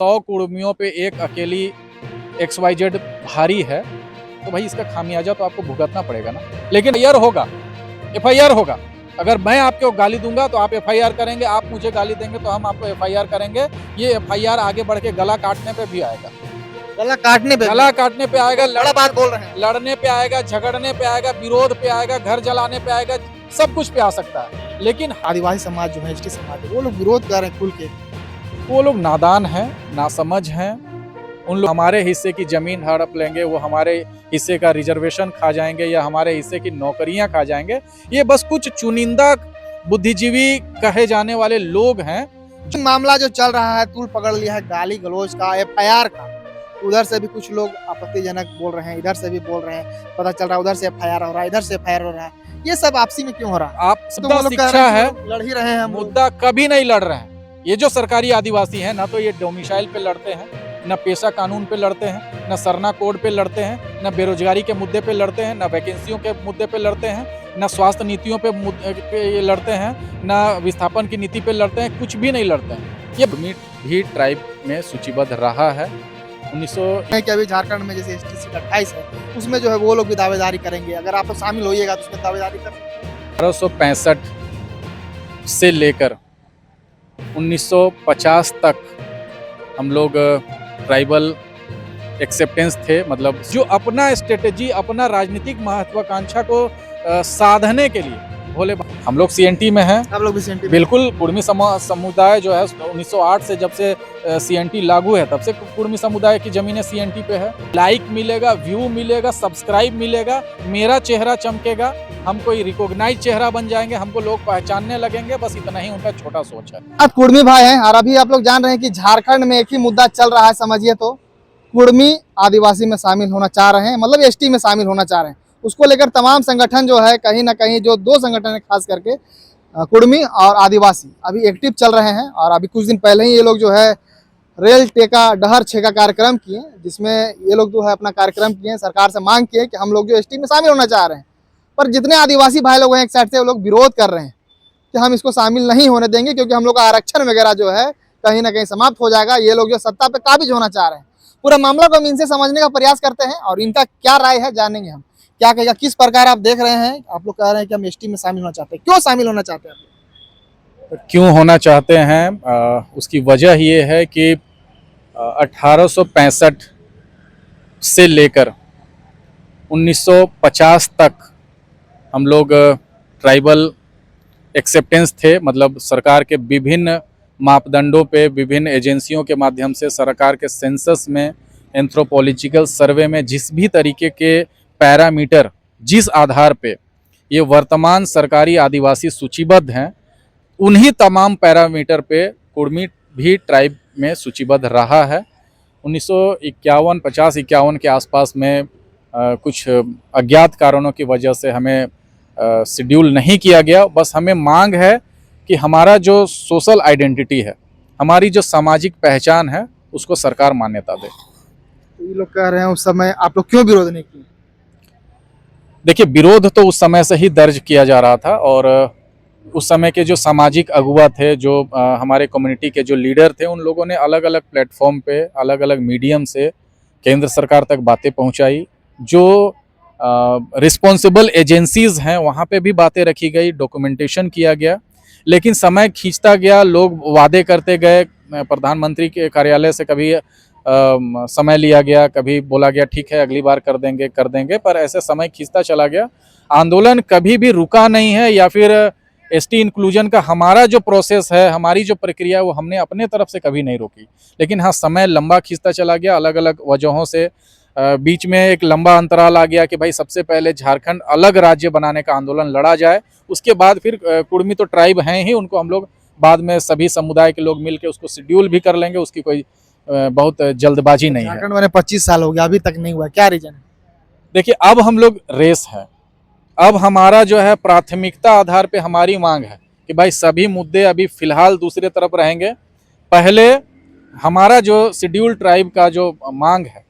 100 कुर्मियों पे एक अकेली XYZ भारी है, तो भाई इसका खामियाजा तो आपको भुगतना पड़ेगा ना। लेकिन एफआईआर होगा। अगर मैं आपको गाली दूंगा तो आप एफआईआर करेंगे, आप मुझे गाली देंगे तो हम आपको एफआईआर करेंगे। ये एफआईआर आगे बढ़ के गला काटने पे भी आएगा। गला काटने पे आएगा, बड़ा बात बोल रहे हैं। लड़ने पे आएगा, झगड़ने पे आएगा, विरोध पे आएगा, घर जलाने पे आएगा, सब कुछ पे आ सकता है। लेकिन आदिवासी समाज जो है, एसटी समाज है, वो लोग विरोध कर रहे हैं खुल के। वो लोग नादान हैं, नासमझ हैं। उन लोग हमारे हिस्से की जमीन हड़प लेंगे, वो हमारे हिस्से का रिजर्वेशन खा जाएंगे या हमारे हिस्से की नौकरियां खा जाएंगे। ये बस कुछ चुनिंदा बुद्धिजीवी कहे जाने वाले लोग हैं। मामला जो चल रहा है, तूल पकड़ लिया है गाली गलौज का, एफआईआर का। उधर से भी कुछ लोग आपत्तिजनक बोल रहे हैं, इधर से भी बोल रहे हैं, पता चल रहा है उधर से एफआईआर हो रहा है, इधर से एफआईआर हो रहा है। ये सब आपसी में क्यों हो रहा है? आप तो शिक्षा है, लड़ ही रहे हैं। मुद्दा कभी नहीं लड़ रहे हैं। ये जो सरकारी आदिवासी हैं, ना तो ये डोमिसाइल पे लड़ते हैं, न पेशा कानून पे लड़ते हैं, न सरना कोड पे लड़ते हैं, न बेरोजगारी के मुद्दे पे लड़ते हैं, न वैकेंसियों के मुद्दे पे लड़ते हैं, न स्वास्थ्य नीतियों पे ये लड़ते हैं, न विस्थापन की नीति पे लड़ते हैं, कुछ भी नहीं लड़ते हैं। ये भी ट्राइब में सूचीबद्ध रहा है। 1900 कि अभी झारखंड में जैसे एसटी सीट 28 है, उसमें जो है वो लोग भी दावेदारी करेंगे। अगर आप शामिल होइएगा तो उसमें दावेदारी कर 1865 से लेकर 1950 तक हम लोग ट्राइबल एक्सेप्टेंस थे। मतलब जो अपना स्ट्रेटेजी, अपना राजनीतिक महत्वाकांक्षा को साधने के लिए भोले हम लोग सीएनटी में हैं। आप लोग भी सीएनटी में? बिल्कुल। कुर्मी समुदाय जो है 1908 से जब से सीएनटी लागू है, तब से कुर्मी समुदाय की जमीनें सीएनटी पे है। लाइक मिलेगा, व्यू मिलेगा, सब्सक्राइब मिलेगा, मेरा चेहरा चमकेगा, हम कोई रिकॉग्नाइज चेहरा बन जाएंगे, हमको लोग पहचानने लगेंगे। बस इतना ही उनका छोटा सोच है। आप कुर्मी भाई हैं और अभी आप लोग जान रहे हैं कि झारखंड में एक ही मुद्दा चल रहा है। समझिए तो कुर्मी आदिवासी में शामिल होना चाह रहे हैं, मतलब एसटी में शामिल होना चाह रहे हैं। उसको लेकर तमाम संगठन जो है, कहीं ना कहीं जो दो संगठन है खास करके कुर्मी और आदिवासी, अभी एक्टिव चल रहे हैं। और अभी कुछ दिन पहले ही ये लोग जो है रेल टेका डहर छेका कार्यक्रम किए, जिसमें ये लोग जो है अपना कार्यक्रम किए, सरकार से मांग किए कि हम लोग जो एसटी में शामिल होना चाह रहे हैं। पर जितने आदिवासी भाई लोग हैं एक साइड से, वो लोग विरोध कर रहे हैं कि हम इसको शामिल नहीं होने देंगे, क्योंकि हम लोग का आरक्षण वगैरह जो है कहीं ना कहीं समाप्त हो जाएगा। ये लोग जो सत्ता पे काबिज होना चाह रहे हैं। पूरा मामला को हम इनसे समझने का प्रयास करते हैं और इनका क्या राय है जानेंगे हम। क्या कहेगा, किस प्रकार आप देख रहे हैं? आप लोग कह रहे हैं कि हम एसटी में शामिल होना चाहते हैं, क्यों शामिल होना चाहते हैं? क्यों होना चाहते हैं? उसकी वजह ये है कि 1865 से लेकर 1950 तक हम लोग ट्राइबल एक्सेप्टेंस थे। मतलब सरकार के विभिन्न मापदंडों पे, विभिन्न एजेंसियों के माध्यम से, सरकार के सेंसस में, एंथ्रोपोलॉजिकल सर्वे में जिस भी तरीके के पैरामीटर, जिस आधार पे ये वर्तमान सरकारी आदिवासी सूचीबद्ध हैं, उन्हीं तमाम पैरामीटर पे कुर्मी भी ट्राइब में सूचीबद्ध रहा है। 1951, 50-51 के आसपास में कुछ अज्ञात कारणों की वजह से हमें शेड्यूल नहीं किया गया। बस हमें मांग है कि हमारा जो सोशल आइडेंटिटी है, हमारी जो सामाजिक पहचान है, उसको सरकार मान्यता दे। तो ये लोग कह रहे हैं उस समय आप लोग क्यों विरोध नहीं किए? देखिए, विरोध तो उस समय से ही दर्ज किया जा रहा था और उस समय के जो सामाजिक अगुवा थे, जो हमारे कम्युनिटी के जो लीडर थे, उन लोगों ने अलग अलग प्लेटफॉर्म पे, अलग अलग मीडियम से केंद्र सरकार तक बातें पहुंचाई। जो रिस्पॉन्सिबल एजेंसीज हैं वहाँ पे भी बातें रखी गई, डॉक्यूमेंटेशन किया गया। लेकिन समय खींचता गया, लोग वादे करते गए। प्रधानमंत्री के कार्यालय से कभी समय लिया गया, कभी बोला गया ठीक है अगली बार कर देंगे, पर ऐसे समय खींचता चला गया। आंदोलन कभी भी रुका नहीं है, या फिर एसटी इंक्लूजन का हमारा जो प्रोसेस है, हमारी जो प्रक्रिया है, वो हमने अपने तरफ से कभी नहीं रोकी। लेकिन हाँ, समय लंबा खींचता चला गया अलग अलग वजहों से। बीच में एक लंबा अंतराल आ गया कि भाई सबसे पहले झारखंड अलग राज्य बनाने का आंदोलन लड़ा जाए, उसके बाद फिर कुर्मी तो ट्राइब हैं ही, उनको हम लोग बाद में सभी समुदाय के लोग मिलकर उसको शेड्यूल भी कर लेंगे। उसकी कोई बहुत जल्दबाजी नहीं है। झारखंड में 25 साल हो गया, अभी तक नहीं हुआ, क्या रीजन है? देखिए, अब हम लोग रेस है। अब हमारा जो है प्राथमिकता आधार पे हमारी मांग है कि भाई सभी मुद्दे अभी फिलहाल दूसरे तरफ रहेंगे। पहले हमारा जो शेड्यूल ट्राइब का जो मांग है,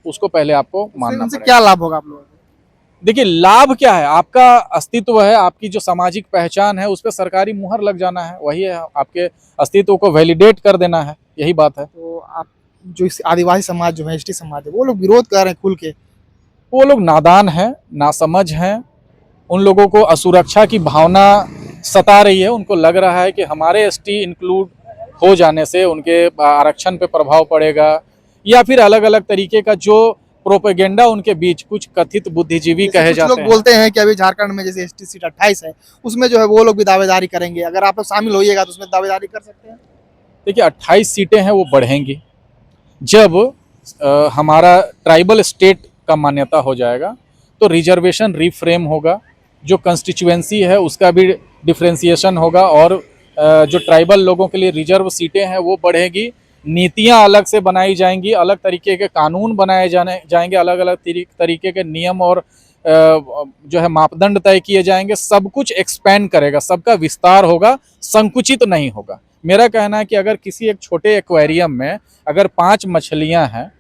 उसको पहले आपको मानना पड़ेगा। क्या लाभ होगा आप लोगों को? देखिए, लाभ क्या है? आपका अस्तित्व है, आपकी जो सामाजिक पहचान है, उस पर सरकारी मुहर लग जाना है। वही है, आपके अस्तित्व को वैलिडेट कर देना है, यही बात है। तो आप जो इस आदिवासी समाज जो है, एसटी समाज है, वो लोग विरोध कर रहे हैं खुल के। वो लोग नादान हैं, नासमझ हैं। उन लोगों को असुरक्षा की भावना सता रही है। उनको लग रहा है कि हमारे एसटी इंक्लूड हो जाने से उनके आरक्षण पे प्रभाव पड़ेगा, या फिर अलग अलग तरीके का जो प्रोपेगेंडा उनके बीच कुछ कथित बुद्धिजीवी जैसे कहे कुछ जाते लोग हैं। बोलते हैं कि अभी झारखंड में जैसे एसटी सीट 28 है, उसमें जो है वो लोग भी दावेदारी करेंगे, अगर आप लोग शामिल होइएगा तो उसमें दावेदारी कर सकते हैं। देखिए 28 सीटें हैं वो बढ़ेंगी जब हमारा ट्राइबल स्टेट का मान्यता हो जाएगा, तो रिजर्वेशन रिफ्रेम होगा, जो कंस्टिट्यूएंसी है उसका भी डिफ्रेंसिएशन होगा, और जो ट्राइबल लोगों के लिए रिजर्व सीटें हैं वो बढ़ेगी। नीतियां अलग से बनाई जाएंगी, अलग तरीके के कानून बनाए जाएंगे, अलग अलग तरीके के नियम और जो है मापदंड तय किए जाएंगे। सब कुछ एक्सपैंड करेगा, सबका विस्तार होगा, संकुचित नहीं होगा। मेरा कहना है कि अगर किसी एक छोटे एक्वेरियम में अगर 5 मछलियां हैं,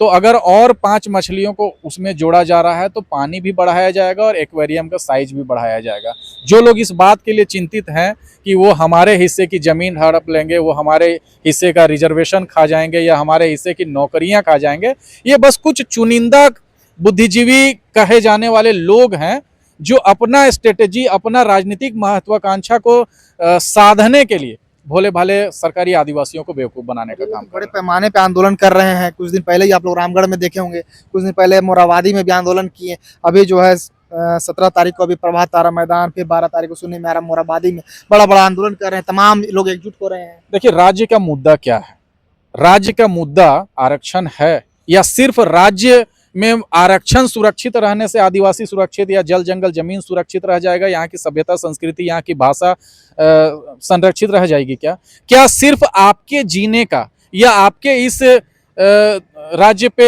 तो अगर और 5 मछलियों को उसमें जोड़ा जा रहा है तो पानी भी बढ़ाया जाएगा और एक्वेरियम का साइज भी बढ़ाया जाएगा। जो लोग इस बात के लिए चिंतित हैं कि वो हमारे हिस्से की जमीन हड़प लेंगे, वो हमारे हिस्से का रिजर्वेशन खा जाएंगे या हमारे हिस्से की नौकरियां खा जाएंगे, ये बस कुछ चुनिंदा बुद्धिजीवी कहे जाने वाले लोग हैं जो अपना स्ट्रेटेजी, अपना राजनीतिक महत्वाकांक्षा को साधने के लिए भोले भाले सरकारी आदिवासियों को बेवकूफ बनाने का काम कर बड़े रहे हैं। पैमाने पे आंदोलन कर रहे हैं। कुछ दिन पहले ही आप लोग रामगढ़ में देखे होंगे, कुछ दिन पहले मोराबादी में भी आंदोलन किए। अभी जो है 17 तारीख को अभी प्रभात तारा मैदान, फिर 12 तारीख को सुनने में आ रहा मोराबादी में बड़ा बड़ा आंदोलन कर रहे हैं, तमाम लोग एकजुट हो रहे हैं। देखिए राज्य का मुद्दा क्या है? राज्य का मुद्दा आरक्षण है, या सिर्फ राज्य में आरक्षण सुरक्षित रहने से आदिवासी सुरक्षित या जल जंगल जमीन सुरक्षित रह जाएगा, यहाँ की सभ्यता संस्कृति, यहाँ की भाषा संरक्षित रह जाएगी? क्या क्या सिर्फ आपके जीने का या आपके इस राज्य पे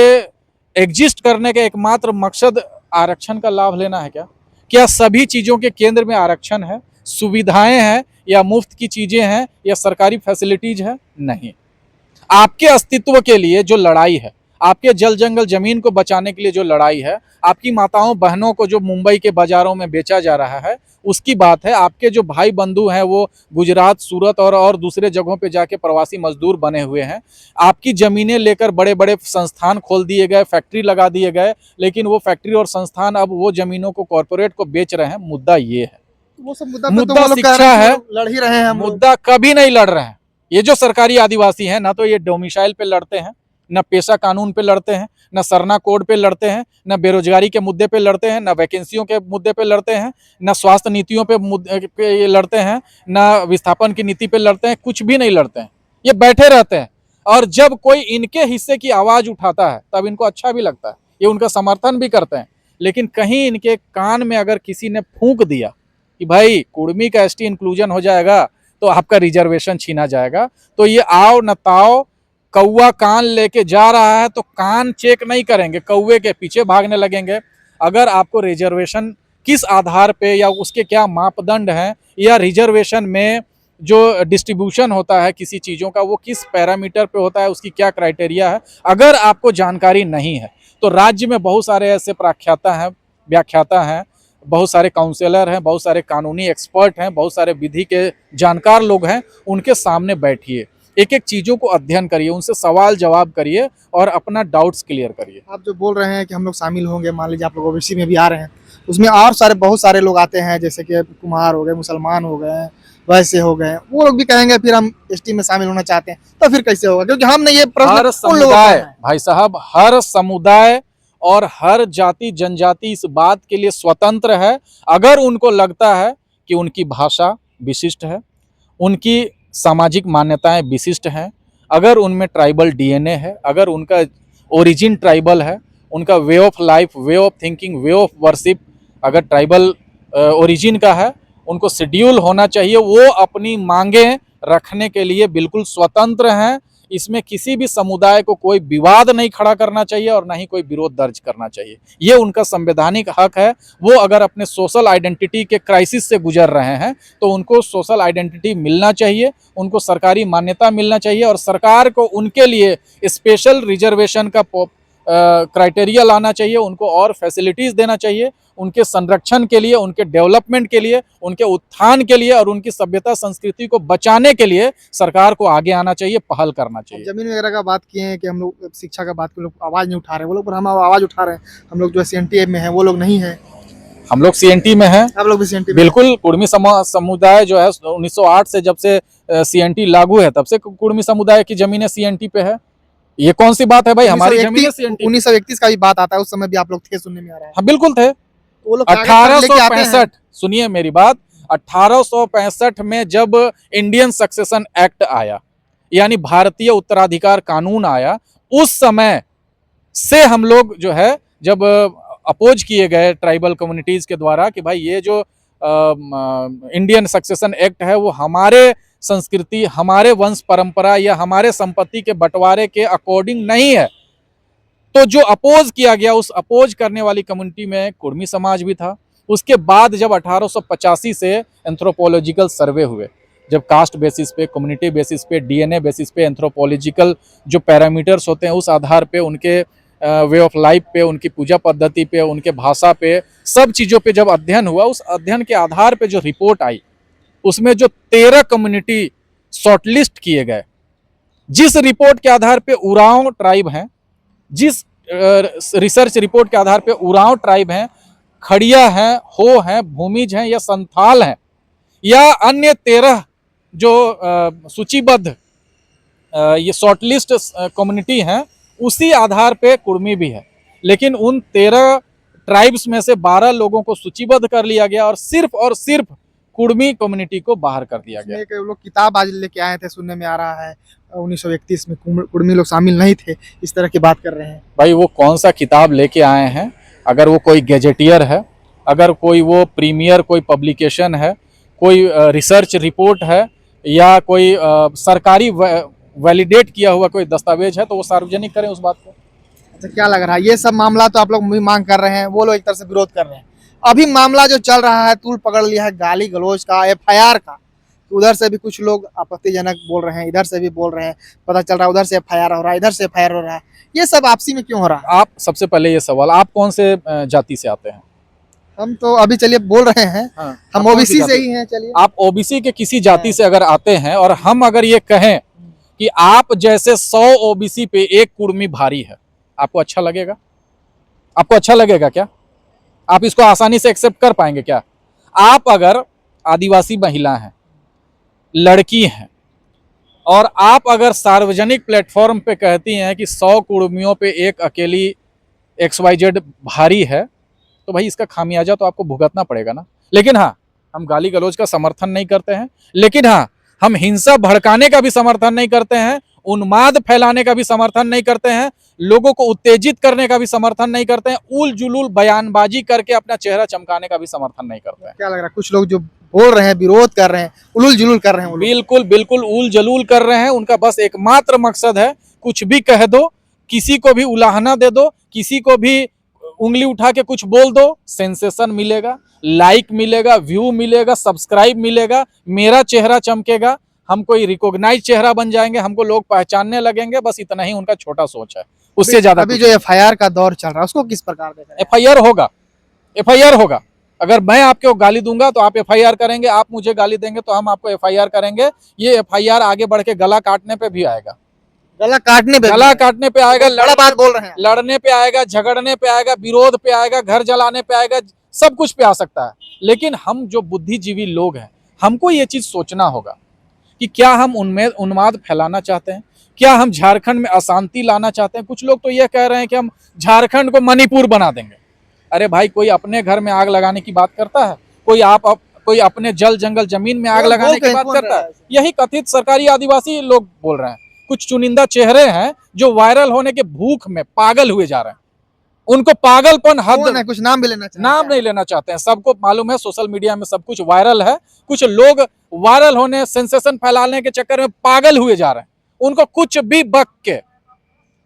एग्जिस्ट करने का एकमात्र मकसद आरक्षण का लाभ लेना है? क्या क्या सभी चीजों के केंद्र में आरक्षण है, सुविधाएं हैं, या मुफ्त की चीजें हैं, या सरकारी फैसिलिटीज है? नहीं। आपके अस्तित्व के लिए जो लड़ाई है, आपके जल जंगल जमीन को बचाने के लिए जो लड़ाई है, आपकी माताओं बहनों को जो मुंबई के बाजारों में बेचा जा रहा है उसकी बात है, आपके जो भाई बंधु हैं वो गुजरात, सूरत और दूसरे जगहों पे जाके प्रवासी मजदूर बने हुए हैं। आपकी जमीनें लेकर बड़े बड़े संस्थान खोल दिए गए, फैक्ट्री लगा दिए गए, लेकिन वो फैक्ट्री और संस्थान अब वो जमीनों को कॉरपोरेट को बेच रहे हैं। मुद्दा ये है, वो सब मुद्दा पे तो मुद्दा वो लोग कह शिक्षा रहे हैं है। कि लड़ ही रहे हैं हम लोग। मुद्दा कभी नहीं लड़ रहे हैं। ये जो सरकारी आदिवासी हैं, ना तो ये डोमिसाइल पे लड़ते हैं, न पेशा कानून पे लड़ते हैं, न सरना कोड पे लड़ते हैं, न बेरोजगारी के मुद्दे पे लड़ते हैं, न वैकेंसियों के मुद्दे पे लड़ते हैं, न स्वास्थ्य नीतियों पे ये लड़ते हैं, न विस्थापन की नीति पे लड़ते हैं। कुछ भी नहीं लड़ते हैं, ये बैठे रहते हैं। और जब कोई इनके हिस्से की आवाज उठाता है तब इनको अच्छा भी लगता है, ये उनका समर्थन भी करते हैं। लेकिन कहीं इनके कान में अगर किसी ने फूंक दिया कि भाई कुर्मी का एसटी इंक्लूजन हो जाएगा तो आपका रिजर्वेशन छीना जाएगा, तो ये आओ न ताओ, कौवा कान लेके जा रहा है तो कान चेक नहीं करेंगे, कौवे के पीछे भागने लगेंगे। अगर आपको रिजर्वेशन किस आधार पे या उसके क्या मापदंड हैं, या रिजर्वेशन में जो डिस्ट्रीब्यूशन होता है किसी चीज़ों का वो किस पैरामीटर पे होता है, उसकी क्या क्राइटेरिया है, अगर आपको जानकारी नहीं है, तो राज्य में बहुत सारे ऐसे प्रख्याता हैं, व्याख्याता हैं, बहुत सारे काउंसलर हैं, बहुत सारे कानूनी एक्सपर्ट हैं, बहुत सारे विधि के जानकार लोग हैं। उनके सामने बैठिए, एक एक चीज़ों को अध्ययन करिए, उनसे सवाल जवाब करिए और अपना डाउट्स क्लियर करिए। आप जो बोल रहे हैं कि हम लोग शामिल होंगे, मान लीजिए आप लोग ओबीसी में भी आ रहे हैं, उसमें और सारे बहुत सारे लोग आते हैं, जैसे कि कुम्हार हो गए, मुसलमान हो गए, वैसे हो गए, वो लोग भी कहेंगे फिर हम एसटी में शामिल होना चाहते हैं, तो फिर कैसे होगा? क्योंकि हमने ये हर प्रश्न उन लोगों को समुदाय, किया है। भाई साहब, हर समुदाय और हर जाति जनजाति इस बात के लिए स्वतंत्र है। अगर उनको लगता है कि उनकी भाषा विशिष्ट है, उनकी सामाजिक मान्यताएं विशिष्ट हैं, अगर उनमें ट्राइबल डीएनए है, अगर उनका ओरिजिन ट्राइबल है, उनका way of life, way of thinking, way of worship अगर ट्राइबल ओरिजिन का है, उनको शेड्यूल होना चाहिए। वो अपनी मांगें रखने के लिए बिल्कुल स्वतंत्र हैं। इसमें किसी भी समुदाय को कोई विवाद नहीं खड़ा करना चाहिए और ना ही कोई विरोध दर्ज करना चाहिए। ये उनका संवैधानिक हक है। वो अगर अपने सोशल आइडेंटिटी के क्राइसिस से गुजर रहे हैं तो उनको सोशल आइडेंटिटी मिलना चाहिए, उनको सरकारी मान्यता मिलना चाहिए, और सरकार को उनके लिए स्पेशल रिजर्वेशन का क्राइटेरिया लाना चाहिए, उनको और फैसिलिटीज़ देना चाहिए, उनके संरक्षण के लिए, उनके डेवलपमेंट के लिए, उनके उत्थान के लिए और उनकी सभ्यता संस्कृति को बचाने के लिए सरकार को आगे आना चाहिए, पहल करना चाहिए। जमीन वगैरह का बात किए हैं कि हम लोग शिक्षा का बात के लोग आवाज नहीं उठा रहे, वो लोग पर हम आवाज उठा रहे हैं। हम लोग जो CNT में है वो लोग नहीं है, हम लोग CNT में हैं, आप लोग भी CNT में बिल्कुल। कुर्मी समुदाय जो है 1908 से जब से CNT लागू है तब से कुर्मी समुदाय की जमीनें CNT पे है। ये कौन सी बात है भाई, हमारी जमीनें CNT। 1931 का भी बात आता है, उस समय भी आप लोग थे, सुनने में आ रहा है। हाँ बिल्कुल थे। वो लोग कागज पर लेके आते हैं। 1865, सुनिए मेरी बात, 1865 में जब इंडियन सक्सेशन एक्ट आया, यानी भारतीय उत्तराधिकार कानून आया, उस समय से हम लोग जो है जब अपोज किए गए ट्राइबल कम्युनिटीज के द्वारा कि भाई ये जो इंडियन सक्सेशन एक्ट है वो हमारे संस्कृति, हमारे वंश परंपरा या हमारे संपत्ति के बंटवारे के अकॉर्डिंग नहीं है, तो जो अपोज किया गया उस अपोज करने वाली कम्युनिटी में कुर्मी समाज भी था। उसके बाद जब 1885 से एंथ्रोपोलॉजिकल सर्वे हुए, जब कास्ट बेसिस पे, कम्युनिटी बेसिस पे, DNA बेसिस पे एंथ्रोपोलॉजिकल जो पैरामीटर्स होते हैं उस आधार पे, उनके वे ऑफ लाइफ पे, उनकी पूजा पद्धति पे, उनके भाषा पे, सब चीज़ों पे जब अध्ययन हुआ, उस अध्ययन के आधार पे जो रिपोर्ट आई उसमें जो 13 कम्युनिटी शॉर्टलिस्ट किए गए, जिस रिपोर्ट के आधार पे उरांव ट्राइब हैं, जिस रिसर्च रिपोर्ट के आधार पे उरांव ट्राइब हैं, खड़िया हैं, हो हैं, भूमिज हैं या संथाल हैं या अन्य 13 जो सूचीबद्ध ये शॉर्टलिस्ट कम्युनिटी हैं, उसी आधार पे कुर्मी भी है। लेकिन उन 13 ट्राइब्स में से 12 लोगों को सूचीबद्ध कर लिया गया और सिर्फ कुर्मी कम्युनिटी को बाहर कर दिया गया। एक लोग किताब आज लेके आए थे, सुनने में आ रहा है 1931 में कुर्मी लोग शामिल नहीं थे, इस तरह की बात कर रहे हैं। भाई वो कौन सा किताब लेके आए हैं, अगर वो कोई गैजेटियर है, अगर कोई वो प्रीमियर कोई पब्लिकेशन है, कोई रिसर्च रिपोर्ट है या कोई सरकारी वैलिडेट किया हुआ कोई दस्तावेज है तो वो सार्वजनिक करें उस बात को। अच्छा, क्या लग रहा है ये सब मामला तो आप लोग भी मांग कर रहे हैं, वो लोग एक तरह से विरोध कर रहे हैं। अभी मामला जो चल रहा है तूल पकड़ लिया है गाली गलौज का, FIR का, उधर से भी कुछ लोग आपत्तिजनक बोल रहे हैं, इधर से भी बोल रहे हैं, पता चल रहा है उधर से FIR हो रहा है, इधर से FIR हो रहा है, ये सब आपसी में क्यों हो रहा है? आप सबसे पहले ये सवाल, आप कौन से जाति से आते हैं? हम तो अभी चलिए बोल रहे हैं, हाँ, हम OBC से ही हैं। चलिए, आप OBC के किसी जाति से अगर आते हैं और हम अगर ये कहें कि आप जैसे 100 OBC पे एक कुर्मी भारी है, आपको अच्छा लगेगा? आपको अच्छा लगेगा क्या? आप इसको आसानी से एक्सेप्ट कर पाएंगे क्या? आप अगर आदिवासी महिला हैं, लड़की हैं और आप अगर सार्वजनिक प्लेटफॉर्म पे कहती हैं कि 100 कुर्मियों पे एक अकेली XYZ भारी है, तो भाई इसका खामियाजा तो आपको भुगतना पड़ेगा ना। लेकिन हाँ, हम गाली गलौज का समर्थन नहीं करते हैं, लेकिन हाँ, हम हिंसा भड़काने का भी समर्थन नहीं करते हैं, उन्माद फैलाने का भी समर्थन नहीं करते हैं, लोगों को उत्तेजित करने का भी समर्थन नहीं करते हैं, उल जुलूल बयानबाजी करके अपना चेहरा चमकाने का भी समर्थन नहीं करते हैं। क्या लग रहा है कुछ लोग जो बोल रहे हैं, विरोध कर रहे हैं, उलूल जुलूल कर रहे हैं, बिल्कुल बिल्कुल उल जलूल कर रहे हैं। उनका बस एकमात्र मकसद है कुछ भी कह दो, किसी को भी उलाहना दे दो, किसी को भी उंगली उठा के कुछ बोल दो, सेंसेशन मिलेगा, लाइक मिलेगा, व्यू मिलेगा, सब्सक्राइब मिलेगा, मेरा चेहरा चमकेगा, हम कोई रिकॉग्नाइज चेहरा बन जाएंगे, हमको लोग पहचानने लगेंगे। बस इतना ही उनका छोटा सोच है, उससे ज्यादा। अभी जो FIR का दौर चल रहा है उसको किस प्रकार देखा जाए? FIR होगा, FIR होगा। अगर मैं आपको गाली दूंगा तो आप FIR करेंगे, आप मुझे गाली देंगे तो हम आपको FIR करेंगे। ये FIR आगे बढ़ के गला काटने पे भी आएगा, गला काटने पे आएगा, बड़ा बात बोल रहे हैं, लड़ने पे आएगा, झगड़ने पे आएगा, विरोध पे आएगा, घर जलाने पे आएगा, सब कुछ पे आ सकता है। लेकिन हम जो बुद्धिजीवी लोग हैं, हमको ये चीज सोचना होगा कि क्या हम उनमें उन्माद फैलाना चाहते हैं, क्या हम झारखंड में अशांति लाना चाहते हैं। कुछ लोग तो ये कह रहे हैं कि हम झारखंड को मणिपुर बना देंगे। अरे भाई, कोई अपने घर में आग लगाने की बात करता है? कोई अपने जल जंगल जमीन में आग लगाने की बात करता है? यही कथित सरकारी आदिवासी लोग बोल रहे हैं। कुछ चुनिंदा चेहरे हैं जो वायरल होने के भूख में पागल हुए जा रहे हैं। उनको पागलपन हद, कुछ नाम भी लेना चाहते हैं? नाम नहीं लेना चाहते हैं। सबको मालूम है सोशल मीडिया में सब कुछ वायरल है। कुछ लोग वायरल होने, सेंसेशन फैलाने के चक्कर में पागल हुए जा रहे हैं। उनको कुछ भी बक के,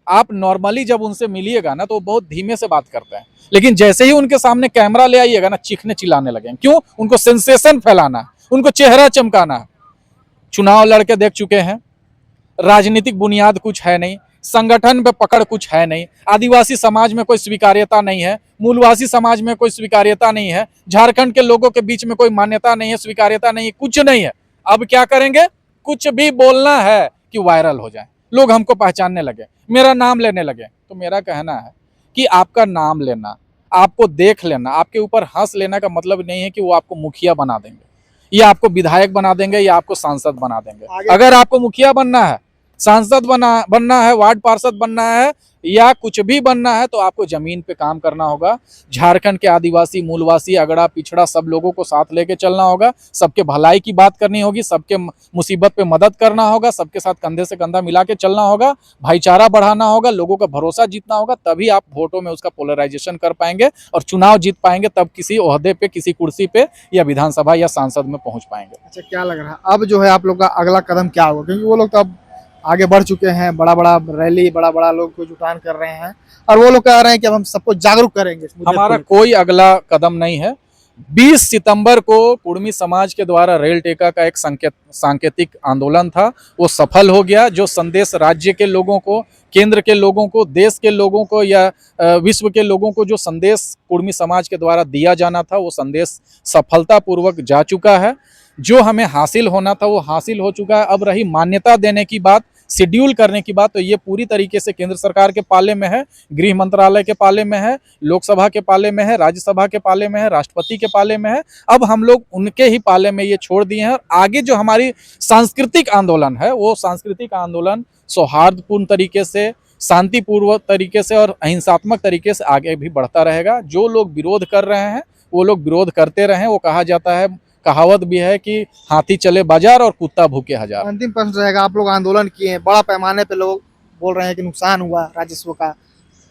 आप नॉर्मली जब उनसे मिलिएगा ना तो वो बहुत धीमे से बात करते हैं, लेकिन जैसे ही उनके सामने कैमरा ले आइएगा ना, चीखने चिल्लाने लगे। क्यों? उनको सेंसेशन फैलाना है, उनको चेहरा चमकाना है। चुनाव लड़के देख चुके हैं, राजनीतिक बुनियाद कुछ है नहीं, संगठन पे पकड़ कुछ है नहीं, आदिवासी समाज में कोई स्वीकार्यता नहीं है, मूलवासी समाज में कोई स्वीकार्यता नहीं है, झारखंड के लोगों के बीच में कोई मान्यता नहीं है, स्वीकार्यता नहीं है, कुछ नहीं है। अब क्या करेंगे, कुछ भी बोलना है कि वायरल हो जाए, लोग हमको पहचानने लगे, मेरा नाम लेने लगे। तो मेरा कहना है कि आपका नाम लेना, आपको देख लेना, आपके ऊपर हंस लेना का मतलब नहीं है कि वो आपको मुखिया बना देंगे या आपको विधायक बना देंगे या आपको सांसद बना देंगे। अगर आपको मुखिया बनना है, सांसद बनना है, वार्ड पार्षद बनना है या कुछ भी बनना है, तो आपको जमीन पे काम करना होगा। झारखंड के आदिवासी, मूलवासी, अगड़ा पिछड़ा सब लोगों को साथ लेके चलना होगा, सबके भलाई की बात करनी होगी, सबके मुसीबत पे मदद करना होगा, सबके साथ कंधे से कंधा मिला के चलना होगा, भाईचारा बढ़ाना होगा, लोगों का भरोसा जीतना होगा, तभी आप वोटों में उसका पोलराइजेशन कर पाएंगे और चुनाव जीत पाएंगे, तब किसी ओहदे पे, किसी कुर्सी पे या विधानसभा या सांसद में पहुंच पाएंगे। अच्छा, क्या लग रहा है अब जो है आप लोग का अगला कदम क्या होगा, क्योंकि वो लोग तो अब आगे बढ़ चुके हैं, बड़ा बड़ा रैली, बड़ा बड़ा लोग को जुटान कर रहे हैं और वो लोग कह रहे हैं कि अब हम सबको जागरूक करेंगे इस मुद्दे को हमारा लेकर। कोई अगला कदम नहीं है। 20 सितंबर को कुर्मी समाज के द्वारा रेल टेका का एक सांकेतिक आंदोलन था, वो सफल हो गया। जो संदेश राज्य के लोगों को, केंद्र के लोगों को, देश के लोगों को या विश्व के लोगों को जो संदेश कुर्मी समाज के द्वारा दिया जाना था, वो संदेश सफलतापूर्वक जा चुका है। जो हमें हासिल होना था वो हासिल हो चुका है। अब रही मान्यता देने की बात, शेड्यूल करने की बात, तो ये पूरी तरीके से केंद्र सरकार के पाले में है, गृह मंत्रालय के पाले में है, लोकसभा के पाले में है, राज्यसभा के पाले में है, राष्ट्रपति के पाले में है। अब हम लोग उनके ही पाले में ये छोड़ दिए हैं और आगे जो हमारी सांस्कृतिक आंदोलन है, वो सांस्कृतिक आंदोलन सौहार्दपूर्ण तरीके से, शांतिपूर्वक तरीके से और अहिंसात्मक तरीके से आगे भी बढ़ता रहेगा। जो लोग विरोध कर रहे हैं वो लोग विरोध करते रहें। वो कहा जाता है, कहावत भी है कि हाथी चले बाजार और कुत्ता भूखे हजार। अंतिम प्रश्न रहेगा, आप लोग आंदोलन किए हैं, बड़ा पैमाने पे लोग बोल रहे हैं कि नुकसान हुआ राजस्व का,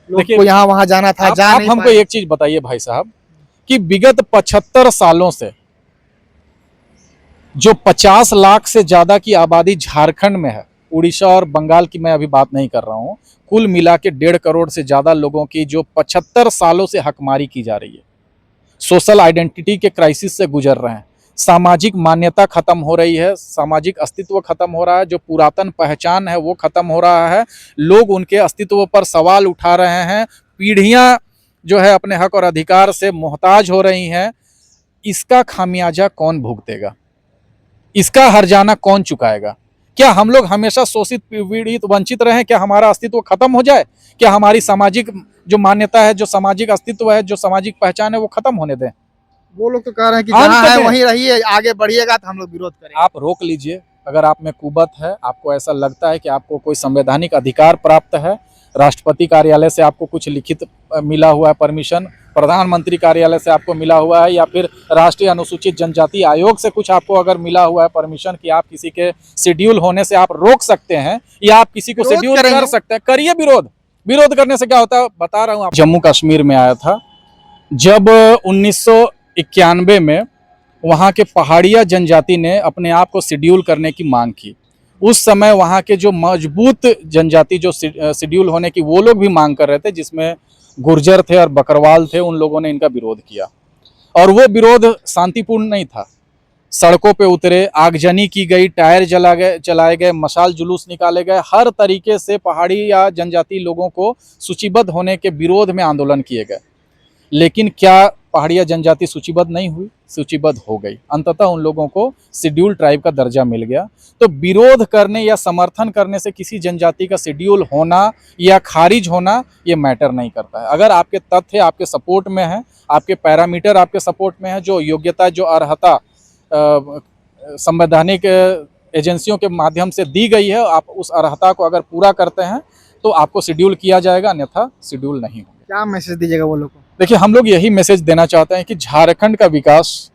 लोग देखिए, को यहाँ वहाँ जाना था, जा आप नहीं हमको पाए। एक चीज बताइए भाई साहब कि विगत 75 सालों से जो 50 लाख से ज्यादा की आबादी झारखंड में है, उड़ीसा और बंगाल की मैं अभी बात नहीं कर रहा हूँ, कुल मिला के 1.5 करोड़ से ज्यादा लोगों की जो 75 सालों से हकमारी की जा रही है, सोशल आइडेंटिटी के क्राइसिस से गुजर रहे हैं, सामाजिक मान्यता खत्म हो रही है, सामाजिक अस्तित्व खत्म हो रहा है, जो पुरातन पहचान है वो खत्म हो रहा है, लोग उनके अस्तित्व पर सवाल उठा रहे हैं, पीढ़ियां जो है अपने हक और अधिकार से मोहताज हो रही हैं। इसका खामियाजा कौन भुगतेगा, इसका हर्जाना कौन चुकाएगा? क्या हम लोग हमेशा शोषित, पीड़ित, वंचित रहे? क्या हमारा अस्तित्व खत्म हो जाए? क्या हमारी सामाजिक जो मान्यता है, जो सामाजिक अस्तित्व है, जो सामाजिक पहचान है, वो खत्म होने दें? वो लोग तो कह रहे हैं कि अंत जहाँ है में- वहीं रहिए, आगे बढ़िएगा तो हम लोग विरोध करेंगे। आप रोक लीजिए। अगर आप में कुवत है, आपको ऐसा लगता है कि आपको कोई संवैधानिक अधिकार प्राप्त है, राष्ट्रपति कार्यालय से आपको कुछ लिखित मिला हुआ है परमिशन, प्रधानमंत्री कार्यालय से आपको मिला हुआ है, या फिर राष्ट्रीय अनुसूचित जनजाति आयोग से कुछ आपको अगर मिला हुआ है परमिशन कि आप किसी के शेड्यूल होने से आप रोक सकते हैं या आप किसी को विरोध शेड्यूल करेंगे। कर सकते हैं, करिए विरोध। विरोध करने से क्या होता है बता रहा हूँ। जम्मू कश्मीर में आया था जब 1991 में वहाँ के पहाड़िया जनजाति ने अपने आप को शेड्यूल करने की मांग की। उस समय वहाँ के जो मजबूत जनजाति जो शेड्यूल होने की वो लोग भी मांग कर रहे थे, जिसमें गुर्जर थे और बकरवाल थे, उन लोगों ने इनका विरोध किया और वो विरोध शांतिपूर्ण नहीं था। सड़कों पे उतरे, आगजनी की गई, टायर जलाए गए, मशाल जुलूस निकाले गए, हर तरीके से पहाड़ी या जनजाति लोगों को सूचीबद्ध होने के विरोध में आंदोलन किए गए। लेकिन क्या पहाड़िया जनजाति सूचीबद्ध नहीं हुई? सूचीबद्ध हो गई। अंततः उन लोगों को शेड्यूल ट्राइब का दर्जा मिल गया। तो विरोध करने या समर्थन करने से किसी जनजाति का शेड्यूल होना या खारिज होना ये मैटर नहीं करता है। अगर आपके तथ्य आपके सपोर्ट में है, आपके पैरामीटर आपके सपोर्ट में है, जो योग्यता, जो अर्हता संवैधानिक एजेंसियों के माध्यम से दी गई है, आप उस अर्हता को अगर पूरा करते हैं तो आपको शेड्यूल किया जाएगा, अन्यथा शेड्यूल नहीं होगा। क्या मैसेज दीजिएगा वो लोग को? देखिए, हम लोग यही मैसेज देना चाहते हैं कि झारखंड का विकास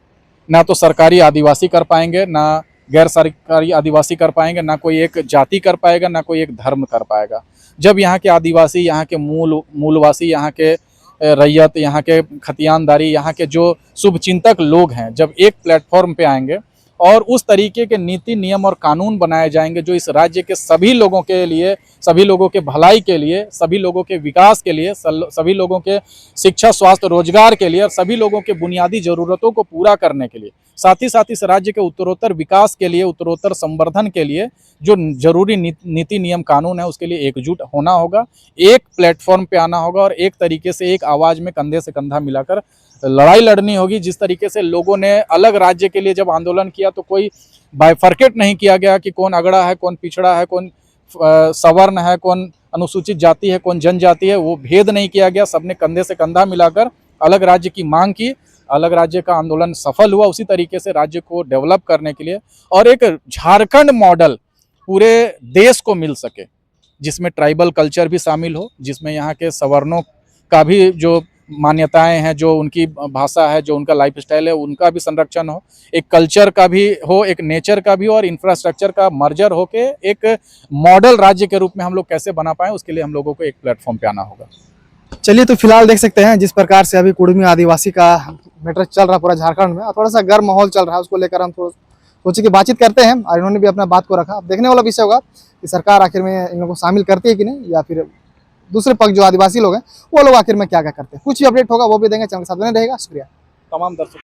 ना तो सरकारी आदिवासी कर पाएंगे, ना गैर सरकारी आदिवासी कर पाएंगे, ना कोई एक जाति कर पाएगा, ना कोई एक धर्म कर पाएगा। जब यहाँ के आदिवासी, यहाँ के मूलवासी, यहाँ के रैयत, यहाँ के खतियानदारी, यहाँ के जो शुभचिंतक लोग हैं, जब एक प्लेटफॉर्म पे आएंगे और उस तरीके के नीति नियम और कानून बनाए जाएंगे जो इस राज्य के सभी लोगों के लिए, सभी लोगों के भलाई के लिए, सभी लोगों के विकास के लिए, सभी लोगों के शिक्षा, स्वास्थ्य, रोजगार के लिए और सभी लोगों के बुनियादी जरूरतों को पूरा करने के लिए, साथ ही साथ इस राज्य के उत्तरोत्तर विकास के लिए, उत्तरोत्तर संवर्धन के लिए जो जरूरी नीति नियम कानून है उसके लिए एकजुट होना होगा, एक प्लेटफॉर्म पे आना होगा और एक तरीके से एक आवाज में कंधे से कंधा मिलाकर लड़ाई लड़नी होगी। जिस तरीके से लोगों ने अलग राज्य के लिए जब आंदोलन किया तो कोई बाइफर्केट नहीं किया गया कि कौन अगड़ा है, कौन पिछड़ा है, कौन सवर्ण है, कौन अनुसूचित जाति है, कौन जनजाति है, वो भेद नहीं किया गया। सबने कंधे से कंधा मिलाकर अलग राज्य की मांग की, अलग राज्य का आंदोलन सफल हुआ। उसी तरीके से राज्य को डेवलप करने के लिए और एक झारखंड मॉडल पूरे देश को मिल सके, जिसमें ट्राइबल कल्चर भी शामिल हो, जिसमें यहाँ के सवर्णों का भी जो मान्यताएं हैं, जो उनकी भाषा है, जो उनका लाइफस्टाइल है, उनका भी संरक्षण हो, एक कल्चर का भी हो, एक नेचर का भी हो और इंफ्रास्ट्रक्चर का मर्जर हो के एक मॉडल राज्य के रूप में हम लोग कैसे बना पाएं, उसके लिए हम लोगों को एक प्लेटफॉर्म पे आना होगा। चलिए, तो फिलहाल देख सकते हैं जिस प्रकार से अभी कुड़मी आदिवासी का मैटर चल रहा है पूरा झारखंड में, और थोड़ा सा गर्म माहौल चल रहा है, उसको लेकर हम थोड़ा सोचे कि बातचीत करते हैं और इन्होंने भी अपना बात को रखा। अब देखने वाला विषय होगा कि सरकार आखिर में इन लोगों को शामिल करती है कि नहीं, या फिर दूसरे पक्ष जो आदिवासी लोग हैं वो लोग आखिर में क्या क्या करते हैं। कुछ भी अपडेट होगा वो भी देंगे, चैनल के साथ बने रहेगा। शुक्रिया। तमाम दर्शकों